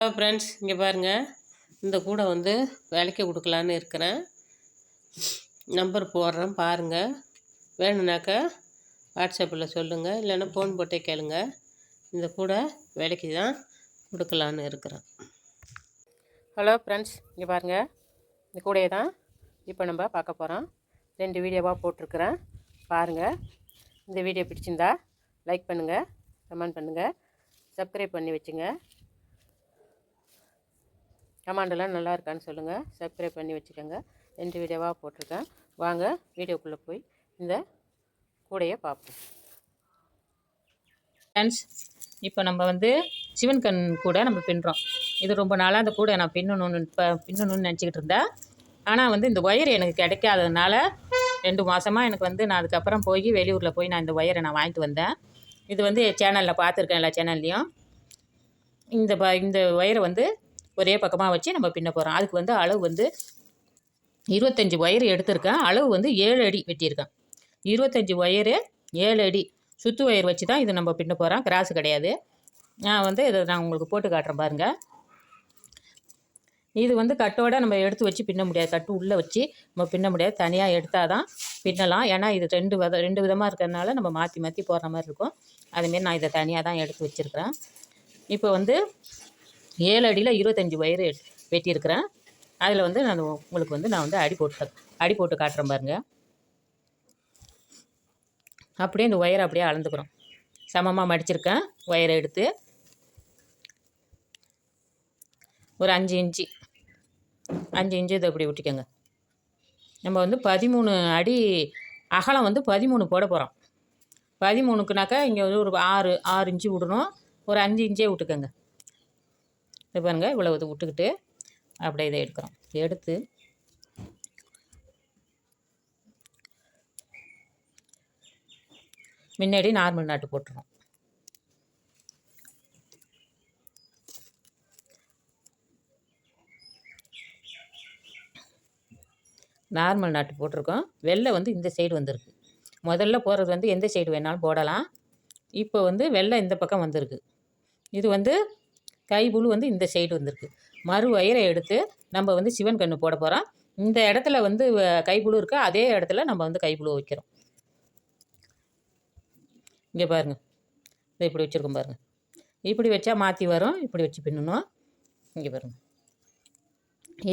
Hello friends, இங்கே பாருங்கள். இந்த கூடை வந்து விலைக்கு கொடுக்கலான்னு இருக்கிறேன். நம்பர் போடுறேன் பாருங்கள். வேணும்னாக்கா வாட்ஸ்அப்பில் சொல்லுங்கள், இல்லைன்னா ஃபோன் போட்டே கேளுங்க. இந்த கூடை விலைக்கு தான் கொடுக்கலான்னு இருக்கிறேன். ஹலோ ஃப்ரெண்ட்ஸ், இங்கே பாருங்கள். இந்த கூடையை தான் இப்போ நம்ம பார்க்க போகிறோம். 2 வீடியோவாக போட்டிருக்கிறேன் பாருங்கள். இந்த வீடியோ பிடிச்சிருந்தா லைக் பண்ணுங்கள், கமெண்ட் பண்ணுங்கள், சப்ஸ்கிரைப் பண்ணி வச்சுங்க. கமாண்டெல்லாம் நல்லா இருக்கான்னு சொல்லுங்கள். சப்ஸ்கிரைப் பண்ணி வச்சுக்கோங்க. 2 வீடியோவாக போட்டிருக்கேன். வாங்க வீடியோக்குள்ளே போய் இந்த கூடையை பார்ப்போம். ஃப்ரெண்ட்ஸ், இப்போ நம்ம வந்து சிவன் கண் கூட நம்ம பின்னுறோம். இது ரொம்ப நாளாக அந்த கூடை நான் பின்னணும்னு நினச்சிக்கிட்டு இருந்தேன். ஆனால் வந்து இந்த ஒயர் எனக்கு கிடைக்காததுனால 2 மாதமாக எனக்கு வந்து நான் அதுக்கப்புறம் போய் வெளியூரில் போய் நான் இந்த ஒயரை நான் வாங்கிட்டு வந்தேன். இது வந்து சேனலில் பார்த்துருக்கேன், எல்லா சேனல்லையும். இந்த ஒயரை வந்து ஒரே பக்கமாக வச்சு நம்ம பின்ன போகிறோம். அதுக்கு வந்து அளவு வந்து 25 ஒயர் எடுத்திருக்கேன். அளவு வந்து 7 அடி வெட்டியிருக்கேன். 25 ஒயரு 7 அடி சுற்று ஒயர் வச்சு தான் இது நம்ம பின்ன போகிறோம். கிராஸு கிடையாது. நான் வந்து இதை நான் உங்களுக்கு போட்டு காட்டுறேன் பாருங்கள். இது வந்து கட்டோடு நம்ம எடுத்து வச்சு பின்ன முடியாது. கட்டு உள்ளே வச்சு நம்ம பின்ன முடியாது. தனியாக எடுத்தால் தான் பின்னலாம். ஏன்னா இது ரெண்டு விதமாக இருக்கிறதுனால நம்ம மாற்றி மாற்றி போடுற மாதிரி இருக்கும். அதுமாரி நான் இதை தனியாக தான் எடுத்து வச்சுருக்கிறேன். இப்போ வந்து 7 அடியில் 25 ஒயரு வெட்டியிருக்கிறேன். அதில் வந்து நான் உங்களுக்கு வந்து அடி போட்டு காட்டுறேன் பாருங்கள். அப்படியே இந்த ஒயரை அப்படியே அளந்துக்கிறோம். சமமாக மடிச்சிருக்கேன். ஒயரை எடுத்து ஒரு 5 இன்ச்சு இதை அப்படி விட்டுக்கோங்க. நம்ம வந்து 13 அடி அகலம் வந்து 13 போட போகிறோம். 13க்குனாக்கா இங்கே வந்து ஒரு 6 இன்ச்சு விடணும். ஒரு 5 இன்ச்சே விட்டுக்கோங்க. இது பாருங்கள், இவ்வளோ இது விட்டுக்கிட்டு அப்படியே இதை எடுக்கிறோம். எடுத்து முன்னாடி நார்மல் நாட்டு போட்டுருவோம். நார்மல் நாட்டு போட்டிருக்கோம். வெள்ளை வந்து இந்த சைடு வந்திருக்கு. முதல்ல போடுறது வந்து எந்த சைடு வேணாலும் போடலாம். இப்போ வந்து வெள்ளை இந்த பக்கம் வந்திருக்கு. இது வந்து கைப்புழு வந்து இந்த சைடு வந்திருக்கு. மறு ஒயரை எடுத்து நம்ம வந்து சிவன் கன்று போட போகிறோம். இந்த இடத்துல வந்து கைப்புழு இருக்குது. அதே இடத்துல நம்ம வந்து கைப்புழு வைக்கிறோம். இங்கே பாருங்கள், இதை இப்படி வச்சுருக்கோம் பாருங்கள். இப்படி வச்சா மாற்றி வரும். இப்படி வச்சு பின்னணும். இங்கே பாருங்கள்,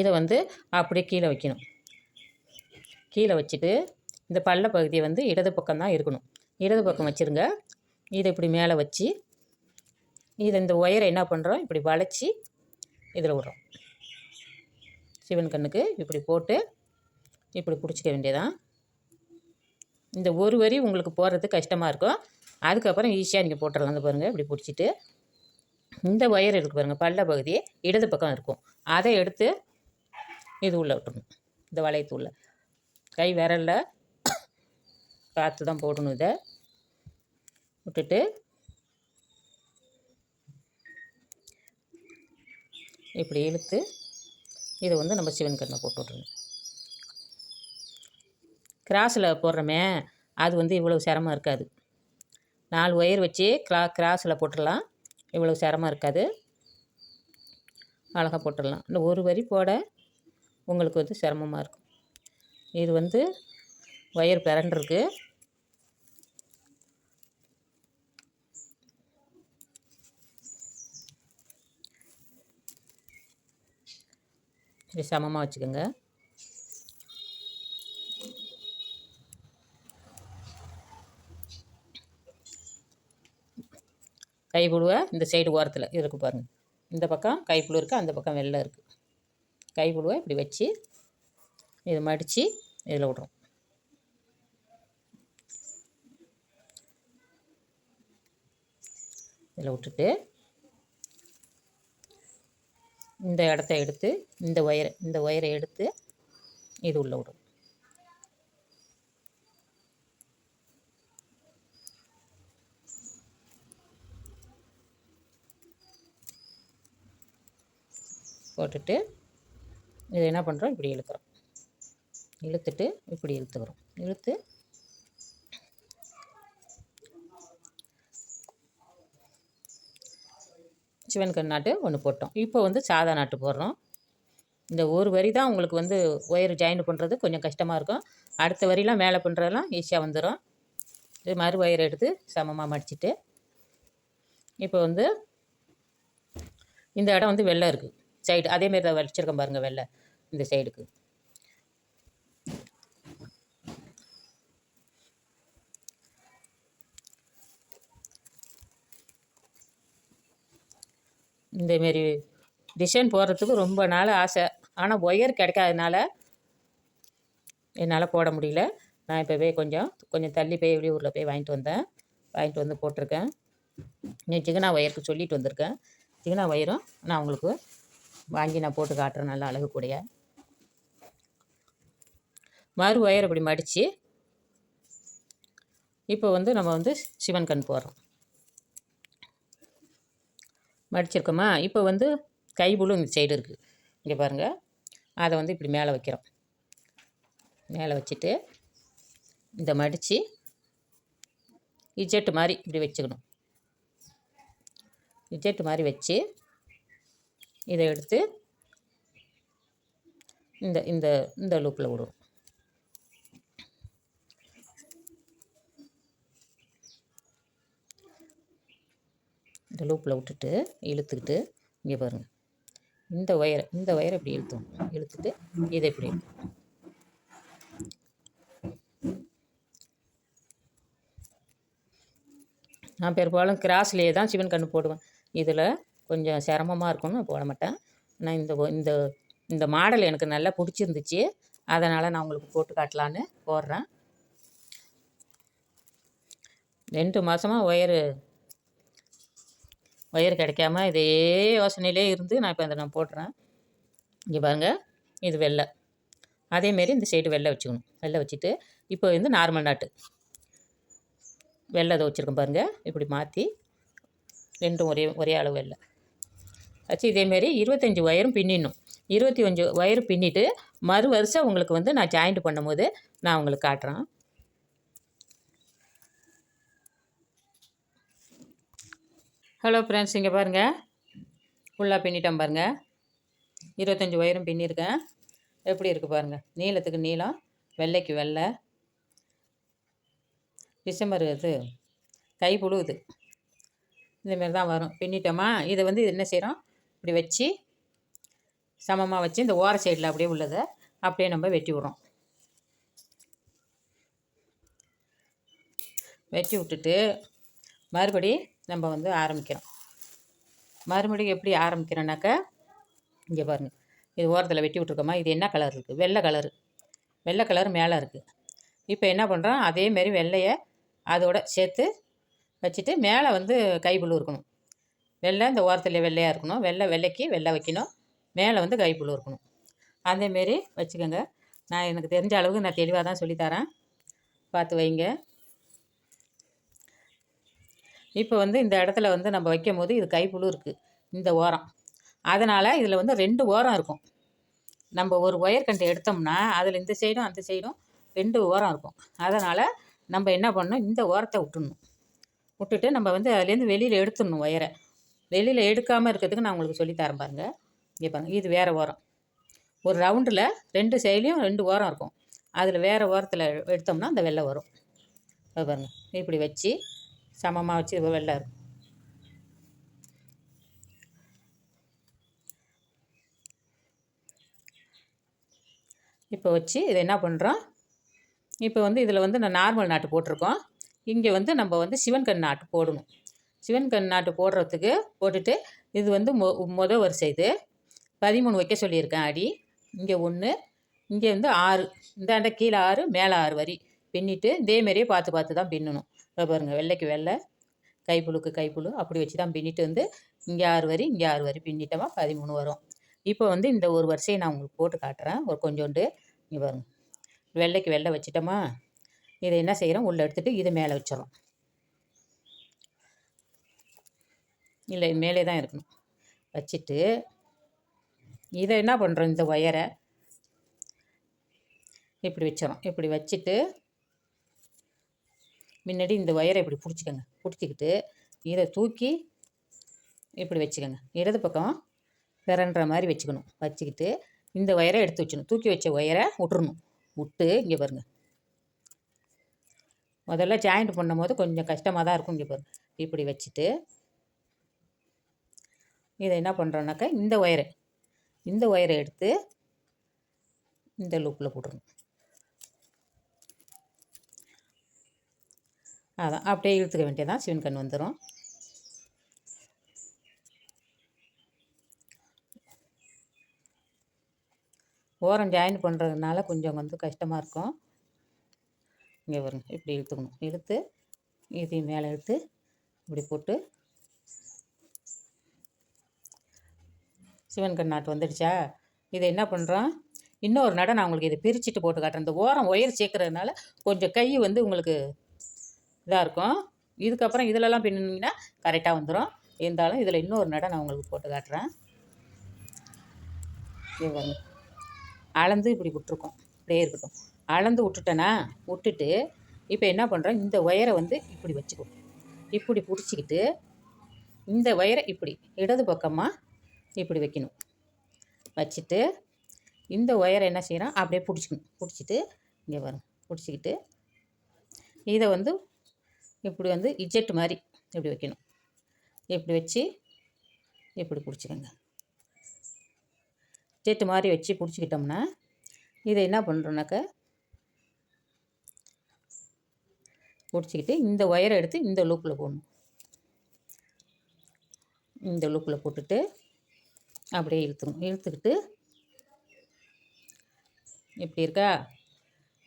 இதை வந்து அப்படியே கீழே வைக்கணும். கீழே வச்சுட்டு இந்த பள்ள பகுதியை வந்து இடது பக்கம் தான் இருக்கணும். இடது பக்கம் வச்சுருங்க. இதை இப்படி மேலே வச்சு இந்த ஒயரை என்ன பண்ணுறோம், இப்படி வளைச்சி இதில் விட்றோம். சிவன் கண்ணுக்கு இப்படி போட்டு இப்படி பிடிச்சிக்க வேண்டியதான். இந்த ஒரு வரி உங்களுக்கு போடுறது கஷ்டமாக இருக்கும். அதுக்கப்புறம் ஈஸியாக நீங்கள் போட்டுடலாம். அந்த பாருங்கள், இப்படி பிடிச்சிட்டு இந்த ஒயர் இருக்குது பாருங்கள், பள்ள பகுதி இடது பக்கம் இருக்கும். அதை எடுத்து இது உள்ளே விட்டுணும். இந்த வளையத்து உள்ள கை விரலில் பார்த்து தான் போடணும். இதை விட்டுட்டு இப்படி இழுத்து இதை வந்து நம்ம சிவன் கண்ணை போட்டு விட்றணும். கிராஸில் போடுறோமே, அது வந்து இவ்வளோ சிரமம் இருக்காது. 4 ஒயர் வச்சு கிராஸில் போட்டுடலாம். இவ்வளோ சிரமம் இருக்காது. அழகாக போட்டுடலாம். இந்த ஒரு வரி போட உங்களுக்கு வந்து சிரமமாக இருக்கும். இது வந்து ஒயர் பிறண்டிருக்கு. இது சமமாக வச்சுக்கோங்க. கைப்புழுவை இந்த சைடு ஓரத்தில் இருக்குது பாருங்கள். இந்த பக்கம் கைப்புழு இருக்குது, அந்த பக்கம் வெள்ளை இருக்குது. கைப்புழுவை இப்படி வச்சு இதை மடித்து இதில் விட்றோம். இதில் விட்டுட்டு இந்த இடத்த எடுத்து இந்த ஒயரை எடுத்து இது உள்ளே விடும். போட்டுட்டு இதை என்ன பண்ணுறோம், இப்படி இழுக்கிறோம். இழுத்துட்டு இப்படி இழுத்துக்கிறோம். இழுத்து சிவன் கண் நாட்டு ஒன்று போட்டோம். இப்போ வந்து சாதா நாட்டு போடுறோம். இந்த ஒரு வரி தான் உங்களுக்கு வந்து ஒயர் ஜாயின் பண்ணுறது கொஞ்சம் கஷ்டமாக இருக்கும். அடுத்த வரிலாம் மேலே பண்ணுறதெல்லாம் ஈஸியாக வந்துடும். இது மறு ஒயர் எடுத்து சமமாக மடிச்சுட்டு இப்போ வந்து இந்த இடம் வந்து வெள்ளை இருக்குது சைடு, அதேமாரி தான் வலிச்சிருக்கேன் பாருங்கள் வெள்ளை இந்த சைடுக்கு. இந்தமாரி டிசைன் போடுறதுக்கு ரொம்ப நாள் ஆசை. ஆனால் ஒயர் கிடைக்காதனால என்னால் போட முடியல. நான் இப்போவே கொஞ்சம் தள்ளி போய் வெளியூரில் போய் வாங்கிட்டு வந்து போட்டிருக்கேன். நீ ஜிகனா ஒயருக்கு சொல்லிட்டு வந்திருக்கேன். ஜிகனா ஒயரும் நான் உங்களுக்கு வாங்கி நான் போட்டு காட்டுறேன். நல்லா அழகு கூடைய மறு ஒயர் இப்படி மடித்து இப்போ வந்து நம்ம வந்து சிவன் கண் போடுறோம். மடிச்சிருக்கோமா? இப்போ வந்து கைப்புழு இந்த சைடு இருக்குது, இங்கே பாருங்கள். அதை வந்து இப்படி மேலே வைக்கிறோம். மேலே வச்சுட்டு இந்த மடித்து இஜெட்டு மாதிரி இப்படி வச்சுக்கணும். இஜெட்டு மாதிரி வச்சு இதை எடுத்து இந்த இந்த இந்த லூப்பில் விடுவோம். இந்த லூப்பில் விட்டுட்டு இழுத்துக்கிட்டு இங்கே பாருங்கள், இந்த ஒயரை இப்படி இழுத்துட்டு இதை இப்படி நான் பெரும்பாலும் கிராஸ்லேயே தான் சிவன் கண்ணு போடுவேன். இதில் கொஞ்சம் சிரமமாக இருக்கும்னு போட மாட்டேன். ஆனால் இந்த இந்த மாடல் எனக்கு நல்லா பிடிச்சிருந்துச்சு, அதனால் நான் உங்களுக்கு போட்டு காட்டலான்னு போடுறேன். 2 மாதமாக ஒயர் கிடைக்காம இதே யோசனையிலே இருந்து நான் இப்போ நான் போடுறேன். இங்கே பாருங்கள், இது வெள்ளை. அதேமாரி இந்த சைடு வெள்ளை வச்சுக்கணும். வெள்ளை வச்சுட்டு இப்போ வந்து நார்மல் நாட்டு வெள்ளை அதை வச்சுருக்கேன் பாருங்கள். இப்படி மாற்றி ரெண்டும் ஒரே அளவு வெள்ளை வச்சு இதேமாரி 25 ஒயரும் பின்னிடணும். 25 ஒயர் பின்னிட்டு மறு வருஷம் உங்களுக்கு வந்து நான் ஜாயிண்ட் பண்ணும்போது நான் உங்களுக்கு காட்டுறேன். ஹலோ ஃப்ரெண்ட்ஸ், இங்கே பாருங்கள், ஃபுல்லாக பின்னிட்டேன் பாருங்கள். 25 ஒயரும் பின்னியிருக்கேன். எப்படி இருக்குது பாருங்கள். நீளத்துக்கு நீளம், வெள்ளைக்கு வெள்ளை. டிசம்பர் இது கைப்புழு இது இந்தமாரி தான் வரும். பின்னிட்டோமா? இதை வந்து என்ன செய்கிறோம், இப்படி வச்சு சமமாக வச்சு இந்த ஓர சைடில் அப்படியே உள்ளதை அப்படியே நம்ம வெட்டி விடுறோம். வெட்டி விட்டுட்டு மறுபடி நம்ம வந்து ஆரம்பிக்கிறோம். மறுபடியும் எப்படி ஆரம்பிக்கிறோன்னாக்கா, இங்கே பாருங்கள், இது ஓரத்தில் வெட்டி விட்ருக்கோமா? இது என்ன கலர் இருக்குது? வெள்ளை கலர் மேலே இருக்குது. இப்போ என்ன பண்ணுறோம், அதேமாரி வெள்ளையை அதோட சேர்த்து வச்சுட்டு மேலே வந்து கைப்புழு இருக்கணும். வெள்ளை இந்த ஓரத்தில் வெள்ளையாக இருக்கணும். வெள்ளைக்கு வெள்ளை வைக்கணும். மேலே வந்து கைப்புழு இருக்கணும். அதேமாரி வச்சுக்கோங்க. நான் எனக்கு தெரிஞ்ச அளவுக்கு நான் தெளிவாக தான் சொல்லித்தரேன், பார்த்து வைங்க. இப்போ வந்து இந்த இடத்துல வந்து நம்ம வைக்கும் போது இது கைப்புழு இருக்குது இந்த ஓரம். அதனால் இதில் வந்து 2 ஓரம் இருக்கும். நம்ம ஒரு ஒயர் கண்டை எடுத்தோம்னா அதில் இந்த சைடும் அந்த சைடும் 2 ஓரம் இருக்கும். அதனால் நம்ம என்ன பண்ணணும், இந்த ஓரத்தை விட்டுட்டு நம்ம வந்து அதுலேருந்து வெளியில் எடுத்துடணும். ஒயரை வெளியில் எடுக்காமல் இருக்கிறதுக்கு நான் உங்களுக்கு சொல்லித்தரேன் பாருங்கள். இங்கே பாருங்கள், இது வேறு ஓரம். ஒரு ரவுண்டில் 2 சைட்லேயும் 2 ஓரம் இருக்கும். அதில் வேறு ஓரத்தில் எடுத்தோம்னா அந்த வெள்ளை வரும். அது பாருங்கள், இப்படி வச்சு சமமாக வச்சு வெள்ளை இருக்கும். இப்போ வச்சு இதை என்ன பண்ணுறோம், இப்போ வந்து இதில் வந்து நான் நார்மல் நாட்டு போட்டிருக்கோம். இங்கே வந்து நம்ம வந்து சிவன் கண் நாட்டு போடணும். சிவன் கண் நாட்டு போடுறதுக்கு போட்டுட்டு இது வந்து மொதல் வரிசை இது 13 வைக்க சொல்லியிருக்கேன் அடி. இங்கே 1, இங்கே வந்து 6, இந்தாண்ட கீழே 6, மேலே 6 வரி பின்னிட்டு இதேமாரியே பார்த்து தான் பின்னணும். பாருங்கள், வெள்ளைக்கு வெள்ளை, கைப்புழுக்கு கைப்புழு அப்படி வச்சு தான் பின்னிட்டு வந்து இங்கே 6 வரி, இங்கே 6 வரி பின்னிட்டோமா 13 வரும். இப்போ வந்து இந்த ஒரு வரிசையை நான் உங்களுக்கு போட்டு காட்டுறேன். ஒரு கொஞ்சோண்டு இங்கே பாருங்கள், வெள்ளைக்கு வெள்ளை வச்சிட்டோமா? இதை என்ன செய்கிறோம், உள்ளே எடுத்துகிட்டு இதை மேலே வச்சிடறோம். இல்லை, மேலே தான் இருக்கணும். வச்சுட்டு இதை என்ன பண்ணுறோம், இந்த ஒயரை இப்படி வச்சிடறோம். இப்படி வச்சுட்டு முன்னாடி இந்த ஒயரை இப்படி பிடிச்சிக்கோங்க. பிடிச்சிக்கிட்டு இதை தூக்கி இப்படி வச்சுக்கோங்க. இடது பக்கம் பிறன்ற மாதிரி வச்சுக்கணும். வச்சுக்கிட்டு இந்த ஒயரை எடுத்து வச்சிடணும். தூக்கி வச்ச ஒயரை விட்டுறணும். விட்டு இங்கே பாருங்கள், முதல்ல ஜாயிண்ட் பண்ணும் போது கொஞ்சம் கஷ்டமாக தான் இருக்கும். இங்கே பாருங்கள், இப்படி வச்சுட்டு இதை என்ன பண்ணுறோன்னாக்கா இந்த ஒயரை எடுத்து இந்த லூப்பில் போட்டுருணும். அதான் அப்படியே இழுத்துக்க வேண்டியதான். சிவன் கண் வந்துடும். ஓரம் ஜாயின் பண்ணுறதுனால கொஞ்சம் கஷ்டமாக இருக்கும். இங்கே வரும், இப்படி இழுத்துக்கணும். இழுத்து இதையும் மேலே இழுத்து இப்படி போட்டு சிவன் கண் நாட்டு வந்துடுச்சா? இதை என்ன பண்ணுறோம், இன்னொரு நடை நான் உங்களுக்கு இதை பிரிச்சுட்டு போட்டு காட்டுறேன். இந்த ஓரம் ஒயர் சேர்க்குறதுனால கொஞ்சம் கை உங்களுக்கு இதாக இருக்கும். இதுக்கப்புறம் இதிலலாம் பின்னிங்கன்னா கரெக்டாக வந்துடும். இருந்தாலும் இதில் இன்னொரு நடை நான் உங்களுக்கு போட்டு காட்டுறேன். இது அளந்து இப்படி விட்டுருக்கோம். இப்படியே இருக்கட்டும். அளந்து விட்டுட்டேன்னா விட்டுட்டு இப்போ என்ன பண்ணுறோம், இந்த ஒயரை இப்படி வச்சுக்கணும். இப்படி பிடிச்சிக்கிட்டு இந்த ஒயரை இப்படி இடது பக்கமாக இப்படி வைக்கணும். வச்சுட்டு இந்த ஒயரை என்ன செய்யணும், அப்படியே பிடிச்சிக்கணும். பிடிச்சிட்டு இங்கே வரும், பிடிச்சிக்கிட்டு இதை இப்படி இஜெட் மாதிரி இப்படி வைக்கணும். இப்படி வச்சு இப்படி பிடிச்சிக்கோங்க. இஜெட் மாதிரி வச்சு பிடிச்சிக்கிட்டோம்னா இதை என்ன பண்ணுறோன்னாக்கா, பிடிச்சிக்கிட்டு இந்த ஒயரை எடுத்து இந்த லூப்பில் போடணும். இந்த லூப்பில் போட்டுட்டு அப்படியே இழுத்துக்கணும். இழுத்துக்கிட்டு இப்படி இருக்கா,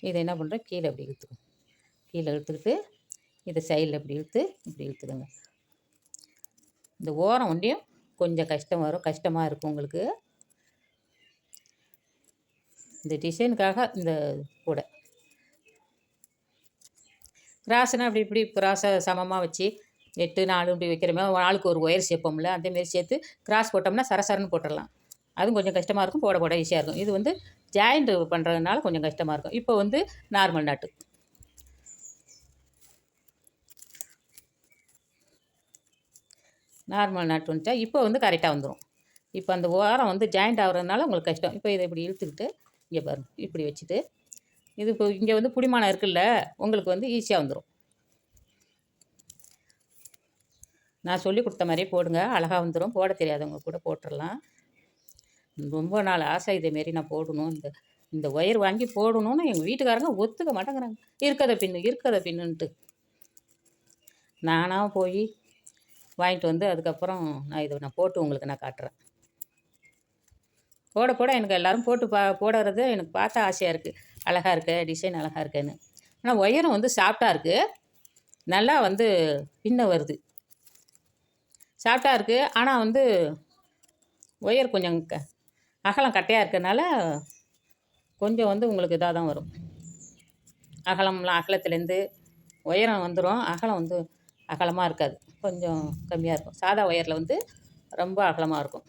இதை என்ன பண்ணுறோம், கீழே அப்படி இழுத்துக்கணும். கீழே இழுத்துக்கிட்டு இதை சைடில் இப்படி இப்படி இழுத்துக்கோங்க. இந்த ஓரம் ஒன்றையும் கொஞ்சம் கஷ்டமாக இருக்கும் உங்களுக்கு. இந்த டிசைனுக்காக இந்த கூட கிராஸ்னால் அப்படி இப்படி கிராஸை சமமாக வச்சு 8 4 இப்படி வைக்கிற மாதிரி ஆளுக்கு ஒரு ஒயர் சேர்ப்போம்ல, அதேமாரி சேர்த்து கிராஸ் போட்டோம்னா சரசரன்னு போட்டுடலாம். அதுவும் கொஞ்சம் கஷ்டமாக இருக்கும், போட ஈஸியாக இருக்கும். இது ஜாயிண்ட் பண்ணுறதுனால கொஞ்சம் கஷ்டமாக இருக்கும். இப்போ நார்மல் நாட்டு வந்துட்டா இப்போ கரெக்டாக வந்துடும். இப்போ அந்த ஓரம் ஜாயிண்ட் ஆகிறதுனால உங்களுக்கு கஷ்டம். இப்போ இதை இப்படி இழுத்துக்கிட்டு இங்கே பாருங்க, இப்படி வச்சுட்டு இது இப்போ இங்கே புடிமானம் இருக்குல்ல, உங்களுக்கு ஈஸியாக வந்துடும். நான் சொல்லி கொடுத்த மாதிரியே போடுங்க, அழகாக வந்துடும். போட தெரியாதவங்க கூட போட்டுடலாம். ரொம்ப நாள் ஆசை இதேமாரி நான் போடணும், இந்த ஒயர் வாங்கி போடணும்னு எங்கள் வீட்டுக்காரங்க ஒத்துக்க மாட்டேங்கிறாங்க. இருக்கதை பின்னுன்ட்டு நானாக போய் வாங்கிட்டு அதுக்கப்புறம் நான் போட்டு உங்களுக்கு நான் காட்டுறேன். போட எனக்கு எல்லோரும் போட்டு போடுறது எனக்கு பார்த்தா ஆசையாக இருக்குது. அழகாக இருக்கு, டிசைன் அழகாக இருக்குன்னு. ஆனால் ஒயரும் சாஃப்டாக இருக்குது, நல்லா பின்ன வருது. சாஃப்டாக இருக்குது, ஆனால் ஒயர் கொஞ்சம் அகலம் கட்டையாக இருக்கிறதுனால கொஞ்சம் உங்களுக்கு இதாக தான் வரும். அகலத்துலேருந்து உயரம் வந்துடும், அகலம் அகலமாக இருக்காது, கொஞ்சம் கம்மியாக இருக்கும். சாதா ஒயரில் ரொம்ப அகலமாக இருக்கும்.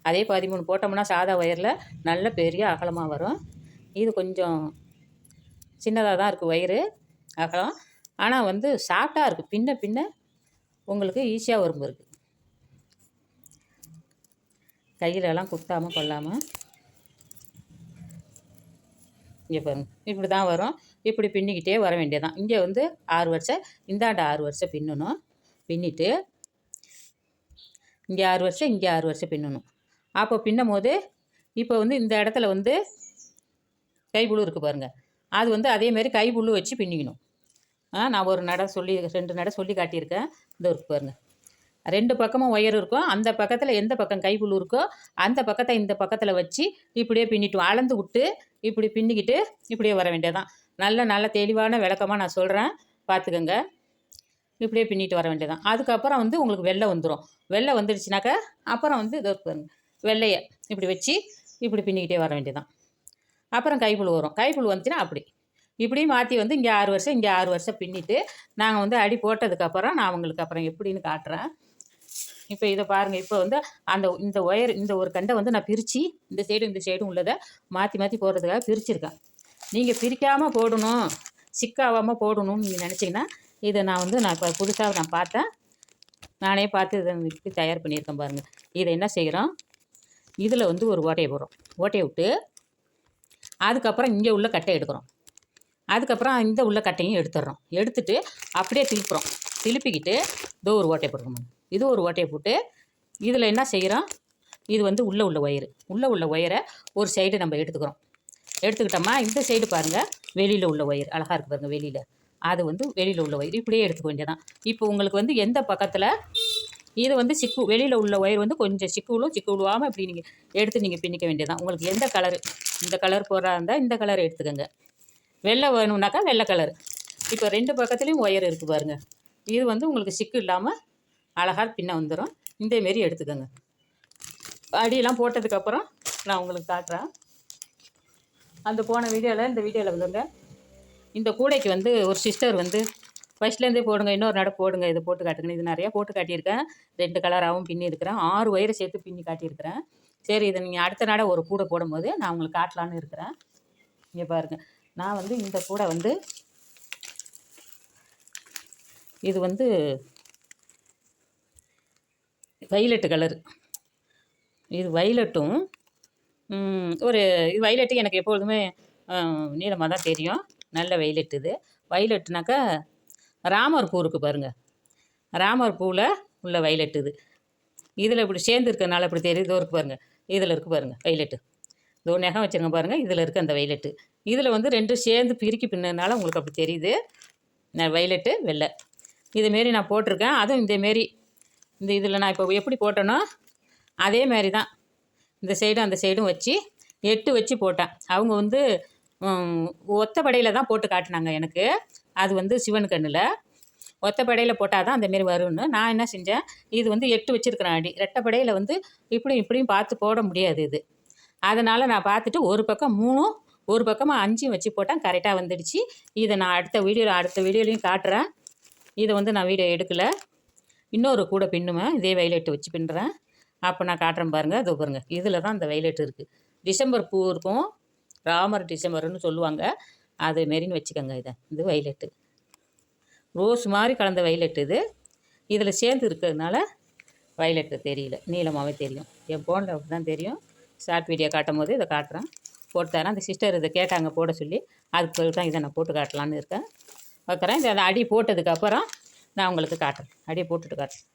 அதே 13 போட்டோம்னா சாதா ஒயரில் நல்ல பெரிய அகலமாக வரும். இது கொஞ்சம் சின்னதாக தான் இருக்குது ஒயரு அகலம், ஆனால் சாஃப்டாக இருக்குது. பின்ன உங்களுக்கு ஈஸியாக வரும் இருக்குது. கையிலலாம் குத்தாமல் கொள்ளாமல் இங்கே பாருங்க, இப்படி தான் வரும். இப்படி பின்னிக்கிட்டே வர வேண்டியதான். இங்கே 6 வருஷம், இந்தாண்ட 6 வருஷம் பின்னணும். பின்னிட்டு இங்கே 6 வருஷம், இங்கே 6 வருஷம் பின்னணும். அப்போ பின்னும் போது இப்போ இந்த இடத்துல கைப்புழு இருக்குது பாருங்கள், அது அதேமாரி கைப்புழு வச்சு பின்னிக்கணும். நான் ஒரு நடை 2 நடை சொல்லி காட்டியிருக்கேன். இந்த இருக்குது பாருங்கள், 2 பக்கமும் ஒயர் இருக்கும். அந்த பக்கத்தில் எந்த பக்கம் கைப்புழு இருக்கோ அந்த பக்கத்தை இந்த பக்கத்தில் வச்சு இப்படியே பின்னிட்டு அளந்து விட்டு இப்படி பின்னிக்கிட்டு இப்படியே வர வேண்டியதான். நல்ல தெளிவான விளக்கமாக நான் சொல்கிறேன், பார்த்துக்கோங்க. இப்படியே பின்னிட்டு வர வேண்டியதான். அதுக்கப்புறம் உங்களுக்கு வெள்ளை வந்துடும். வெள்ளை வந்துடுச்சுனாக்கா அப்புறம் இதை பாருங்க, வெள்ளையை இப்படி வச்சு இப்படி பின்னிக்கிட்டே வர வேண்டியதான். அப்புறம் கைப்புழு வரும். கைப்புழு வந்துச்சுன்னா அப்படி இப்படி மாற்றி இங்கே 6 வருஷம், இங்கே 6 வருஷம் பின்னிட்டு நாங்கள் அடி போட்டதுக்கப்புறம் நான் உங்களுக்கு அப்புறம் எப்படின்னு காட்டுறேன். இப்போ இதை பாருங்கள். இப்போ இந்த ஒயர் இந்த ஒரு கண்டை நான் பிரித்து இந்த சைடும் உள்ளதை மாற்றி போடுறதுக்காக பிரிச்சுருக்கேன். நீங்கள் பிரிக்காமல் போடணும், சிக்காகாமல் போடணும்னு நீங்கள் நினச்சிங்கன்னா இதை நான் இப்போ புதுசாக நான் பார்த்தேன், நானே பார்த்து இதை இப்படி தயார் பண்ணியிருக்கேன் பாருங்கள். இதை என்ன செய்கிறோம், இதில் வந்து ஒரு ஓட்டையை போடுறோம். ஓட்டையை விட்டு அதுக்கப்புறம் இங்கே உள்ள கட்டை எடுக்கிறோம். அதுக்கப்புறம் இந்த உள்ள கட்டையும் எடுத்துடுறோம். எடுத்துட்டு அப்படியே திருப்புறோம். திருப்பிக்கிட்டு இதோ ஒரு ஓட்டையை போடுறோம். இது ஒரு ஓட்டையை போட்டு இதில் என்ன செய்கிறோம், இது வந்து உள்ளே உள்ள ஒயரு. உள்ளே உள்ள ஒயரை ஒரு சைடு நம்ம எடுத்துக்கிறோம். எடுத்துக்கிட்டோமா இந்த சைடு பாருங்கள், வெளியில் உள்ள ஒயர் அழகாக இருக்குது பாருங்கள். வெளியில் அது வந்து வெளியில் உள்ள ஒயர் இப்படியே எடுத்துக்க வேண்டியதான். இப்போ உங்களுக்கு வந்து எந்த பக்கத்தில் இது வந்து வெளியில் உள்ள ஒயர் வந்து கொஞ்சம் சிக்கு விழுவாமல் இப்படி நீங்கள் எடுத்து நீங்கள் பின்னிக்க வேண்டியதான். உங்களுக்கு எந்த கலரு, இந்த கலர் போடுறா இருந்தால் இந்த கலர் எடுத்துக்கோங்க. வெள்ளை வேணும்னாக்கா வெள்ளை கலர். இப்போ 2 பக்கத்துலேயும் ஒயர் இருக்குது பாருங்கள். இது வந்து உங்களுக்கு சிக்கு இல்லாமல் அழகாக பின்ன வந்துடும். இந்தமாரி எடுத்துக்கோங்க. அடியெல்லாம் போட்டதுக்கப்புறம் நான் உங்களுக்கு காட்டுறேன். அந்த போன வீடியோவில் இந்த வீடியோவில் வந்துங்க, இந்த கூடைக்கு வந்து ஒரு சிஸ்டர் வந்து ஃபஸ்ட்லேருந்தே போடுங்க, இன்னொரு நட போடுங்க, இதை போட்டு காட்டுங்க. இது நிறையா போட்டு காட்டியிருக்கேன். 2 கலராகவும் பின்னி இருக்கிறேன். 6 ஒயரை சேர்த்து பின்னி காட்டியிருக்கிறேன். சரி, இதை நீங்கள் அடுத்த நட ஒரு கூடை போடும்போது நான் உங்களுக்கு காட்டலான்னு இருக்கிறேன். இங்கே பாருங்கள், நான் வந்து இந்த கூடை வந்து இது வந்து வைலட்டு கலரு. இது வைலட்டும் ஒரு இது வைலட்டு எனக்கு எப்பொழுதுமே நீளமாக தான் தெரியும். நல்ல வைலட். இது வைலட்டுனாக்கா ராமர் பூ இருக்குது பாருங்கள். ராமர் பூவில் உள்ள வைலட் இது. இதில் இப்படி சேர்ந்து இருக்கிறதுனால இப்படி தெரியுது. இதோ இருக்குது பாருங்கள், இதில் இருக்குது பாருங்கள் வைலட்டு. இதோ நெகம் வச்சுருங்க பாருங்கள், இதில் இருக்குது அந்த வைலட்டு. இதில் வந்து 2 சேர்ந்து பிரிக்கி பின்னதுனால உங்களுக்கு அப்படி தெரியுது. வைலட்டு வெள்ளை இதுமாரி நான் போட்டிருக்கேன். அதுவும் இந்தமாரி இதில் நான் இப்போ எப்படி போட்டேனோ அதேமாரி தான் இந்த சைடும் அந்த சைடும் வச்சு 8 வச்சு போட்டேன். அவங்க வந்து ஒத்தப்படையில் தான் போட்டு காட்டினாங்க எனக்கு. அது வந்து சிவன் கண்ணில் ஒத்தப்படையில் போட்டால் தான் அந்தமாரி வரும்னு நான் என்ன செஞ்சேன், இது வந்து 8 வச்சுருக்கிறேன் அடி. ரெட்டைப்படையில் வந்து இப்படியும் பார்த்து போட முடியாது இது. அதனால் நான் பார்த்துட்டு ஒரு பக்கம் 3 ஒரு பக்கமாக 5 வச்சு போட்டேன். கரெக்டாக வந்துடுச்சு. இதை நான் அடுத்த வீடியோலையும் காட்டுறேன். இதை வந்து நான் வீடியோ எடுக்கலை. இன்னொரு கூட பின்னுவேன், இதே வைலெட்டு வச்சு பின்னுறேன். அப்போ நான் காட்டுறேன் பாருங்கள். இதோ பாருங்கள், இதில் தான் இந்த வைலெட் இருக்குது. டிசம்பர் பூ இருக்கும், ராமர் டிசம்பர்னு சொல்லுவாங்க. அது மாரின்னு வச்சுக்கோங்க. இது வைலெட்டு ரோஸ் மாதிரி கலந்த வைலெட். இதில் சேர்ந்து இருக்கிறதுனால வைலெட்டு தெரியல, நீளமாகவே தெரியும். என் ஃபோனில் அப்படி தான் தெரியும். ஷார்ட் வீடியோ காட்டும் போது இதை காட்டுறேன், போட்டு தரேன். அந்த சிஸ்டர் இதை கேட்டாங்க போட சொல்லி, அதுக்கு தான் இதை நான் போட்டு காட்டலான்னு இருக்கேன். பார்க்குறேன். இதை அடி போட்டதுக்கப்புறம் நான் உங்களுக்கு காட்டுறேன். அடியை போட்டுட்டு காட்டுறேன்.